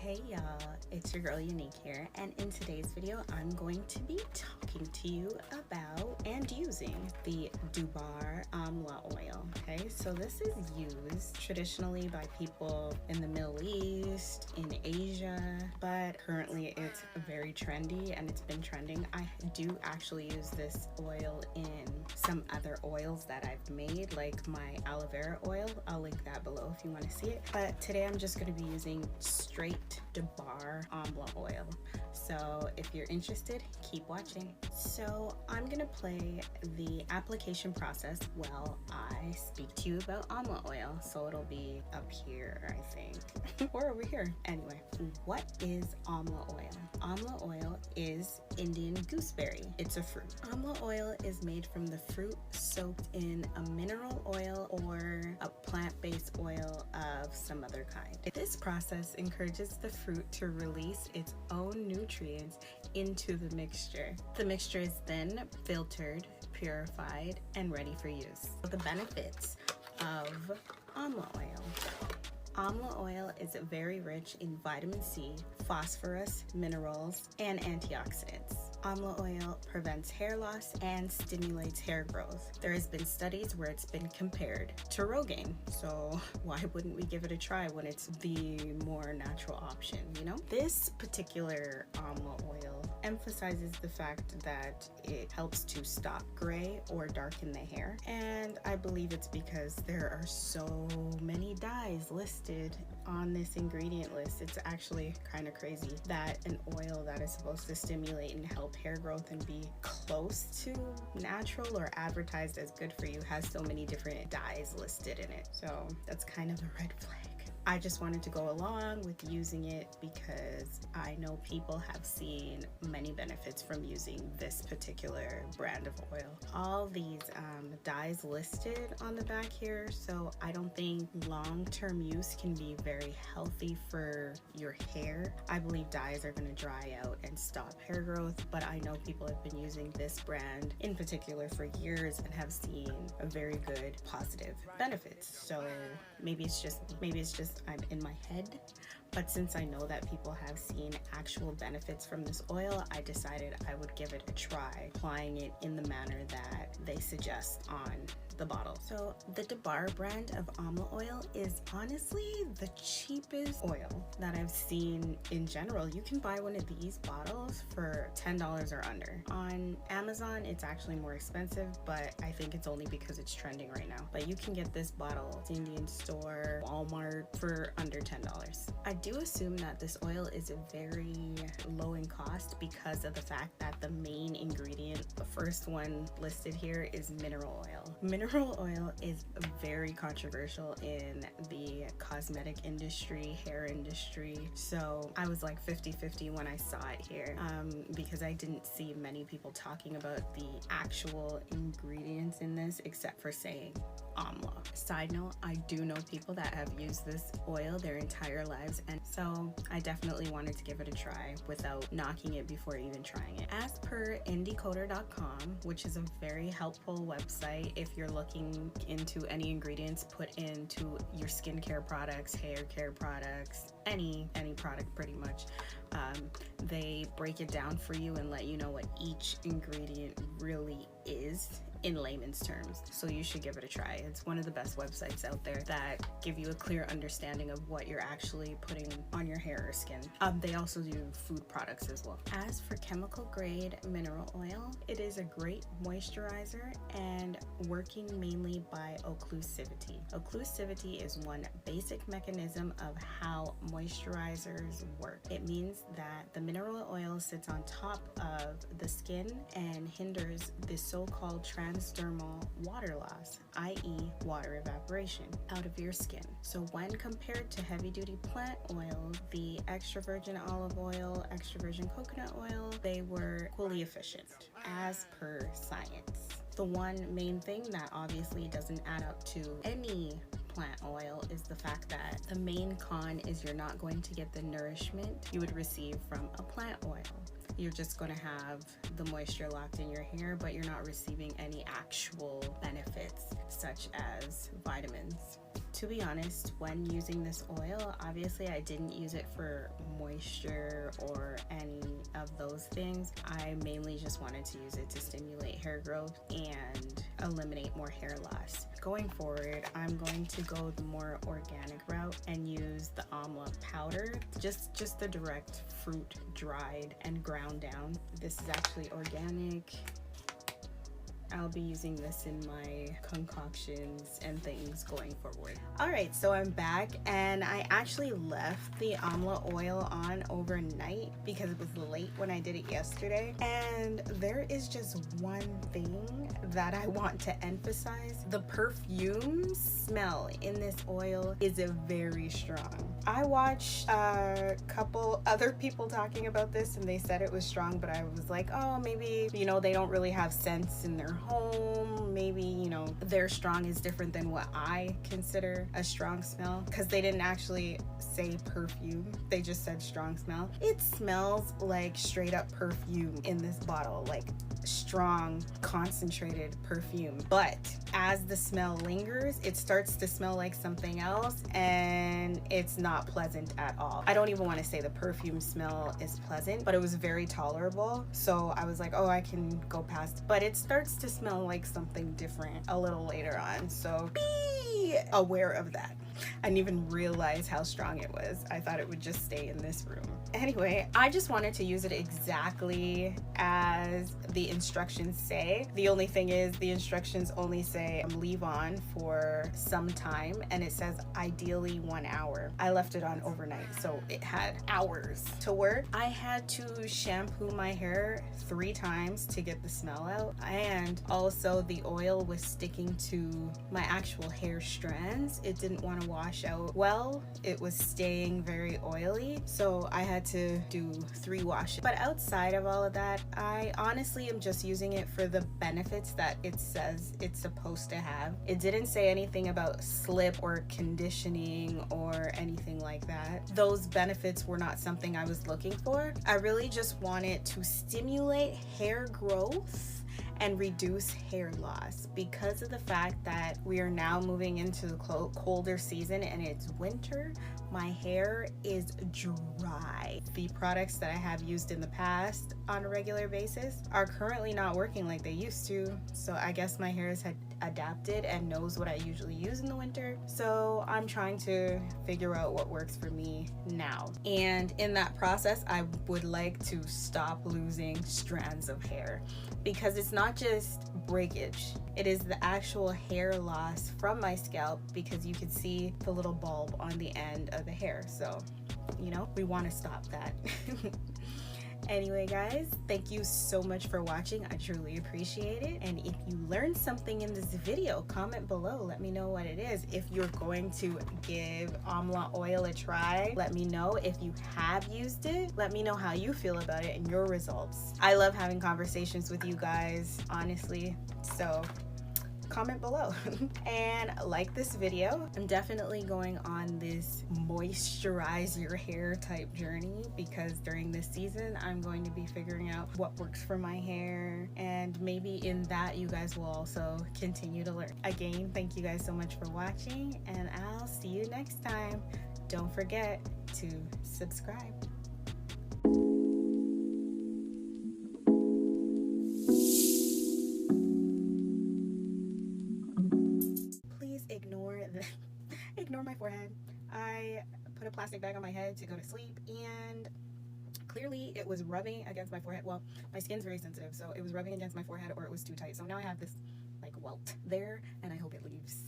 Hey y'all, it's your girl Unique here, and in today's video I'm going to be talking to you about and using the Dabur Amla Oil. Okay, so this is used traditionally by people in the Middle East, in Asia, but currently it's very trendy and it's been trending. I do actually use this oil in some other oils that I've made, like my Aloe Vera oil. I'll link that below if you want to see it. But today I'm just going to be using straight Dabur Amla Oil. So if you're interested, keep watching. So I'm gonna play the application process while I speak to you about Amla Oil. So it'll be up here, I think, or over here. Anyway, what is Amla Oil? Amla Oil is Indian gooseberry. It's a fruit. Amla Oil is made from the fruit soaked in a mineral oil or a plant-based oil of some other kind. This process encourages the fruit to release its own nutrients into the mixture. The mixture is then filtered, purified, and ready for use. The benefits of Amla Oil. Amla oil is very rich in vitamin C, phosphorus, minerals, and antioxidants. Amla oil prevents hair loss and stimulates hair growth. There has been studies where it's been compared to Rogaine, so why wouldn't we give it a try when it's the more natural option, you know? This particular Amla oil emphasizes the fact that it helps to stop gray or darken the hair, and I believe it's because there are so many dyes listed on this ingredient list. It's actually kind of crazy that an oil that is supposed to stimulate and help hair growth and be close to natural or advertised as good for you has so many different dyes listed in it. So that's kind of a red flag. I just wanted to go along with using it because I know people have seen many benefits from using this particular brand of oil. All these dyes listed on the back here, so I don't think long-term use can be very healthy for your hair. I believe dyes are going to dry out and stop hair growth, but I know people have been using this brand in particular for years and have seen a very good positive benefits. So maybe it's just I'm in my head, but since I know that people have seen actual benefits from this oil, I decided I would give it a try, applying it in the manner that they suggest on the bottle. So the Dabur brand of Amla Oil is honestly the cheapest oil that I've seen in general. You can buy one of these bottles for $10 or under. On Amazon, it's actually more expensive, but I think it's only because it's trending right now. But you can get this bottle at Indian store, Walmart for under $10. I do assume that this oil is very low in cost because of the fact that the main ingredient, the first one listed here, is mineral oil. Mineral oil is very controversial in the cosmetic industry, hair industry, so I was like 50-50 when I saw it here because I didn't see many people talking about the actual ingredients in this except for saying Amla. Side note, I do know people that have used this oil their entire lives, and so I definitely wanted to give it a try without knocking it before even trying it. As per indiecoder.com, which is a very helpful website if you're looking into any ingredients put into your skincare products, hair care products, any product pretty much, they break it down for you and let you know what each ingredient really is in layman's terms, so you should give it a try. It's one of the best websites out there that give you a clear understanding of what you're actually putting on your hair or skin. They also do food products as well. As for chemical grade mineral oil, it is a great moisturizer and working mainly by occlusivity. Occlusivity is one basic mechanism of how moisturizers work. It means that the mineral oil sits on top of the skin and hinders the so-called transdermal water loss, i.e. water evaporation, out of your skin. So when compared to heavy-duty plant oil, the extra virgin olive oil, extra virgin coconut oil, they were equally efficient as per science. The one main thing that obviously doesn't add up to any plant oil is the fact that the main con is you're not going to get the nourishment you would receive from a plant oil. You're just going to have the moisture locked in your hair, but you're not receiving any actual benefits such as vitamins to be honest, when using this oil, obviously I didn't use it for moisture or any of those things. I mainly just wanted to use it to stimulate hair growth and eliminate more hair loss. Going forward, I'm going to go the more organic route and use the Amla powder, just the direct fruit dried and ground down. This is actually organic. I'll be using this in my concoctions and things going forward. All right, so I'm back, and I actually left the Amla oil on overnight because it was late when I did it yesterday. And there is just one thing that I want to emphasize. The perfume smell in this oil is very strong. I watched a couple other people talking about this and they said it was strong, but I was like, oh, maybe, you know, they don't really have scents in their home. Maybe, you know, their strong is different than what I consider a strong smell, because they didn't actually say perfume. They just said strong smell. It smells like straight up perfume in this bottle, like strong concentrated perfume. But as the smell lingers, it starts to smell like something else, and it's not pleasant at all. I don't even want to say the perfume smell is pleasant, but it was very tolerable. So I was like, oh, I can go past, but it starts to smell like something different a little later on. So be aware of that. I didn't even realize how strong it was. I thought it would just stay in this room. Anyway, I just wanted to use it exactly as the instructions say. The only thing is the instructions only say leave on for some time, and it says ideally 1 hour. I left it on overnight, so it had hours to work. I had to shampoo my hair 3 times to get the smell out, and also the oil was sticking to my actual hair strands. It didn't want to wash out well. It was staying very oily, so I had to do 3 washes. But outside of all of that, I honestly am just using it for the benefits that it says it's supposed to have. It didn't say anything about slip or conditioning or anything like that. Those benefits were not something I was looking for. I really just wanted to stimulate hair growth and reduce hair loss, because of the fact that we are now moving into the colder season and it's winter. My hair is dry. The products that I have used in the past on a regular basis are currently not working like they used to, so I guess my hair has adapted and knows what I usually use in the winter. So I'm trying to figure out what works for me now, and in that process I would like to stop losing strands of hair, because it's not just breakage, it is the actual hair loss from my scalp, because you can see the little bulb on the end of the hair. So, you know, we want to stop that. Anyway, guys, thank you so much for watching. I truly appreciate it. And if you learned something in this video, comment below. Let me know what it is. If you're going to give Amla oil a try, let me know. If you have used it, let me know how you feel about it and your results. I love having conversations with you guys, honestly. So comment below and like this video. I'm definitely going on this moisturize your hair type journey, because during this season I'm going to be figuring out what works for my hair, and maybe in that you guys will also continue to learn. Again, thank you guys so much for watching, and I'll see you next time. Don't forget to subscribe. Ignore my forehead. I put a plastic bag on my head to go to sleep, and clearly it was rubbing against my forehead. Well, my skin's very sensitive, so it was rubbing against my forehead, or it was too tight. So now I have this like welt there, and I hope it leaves.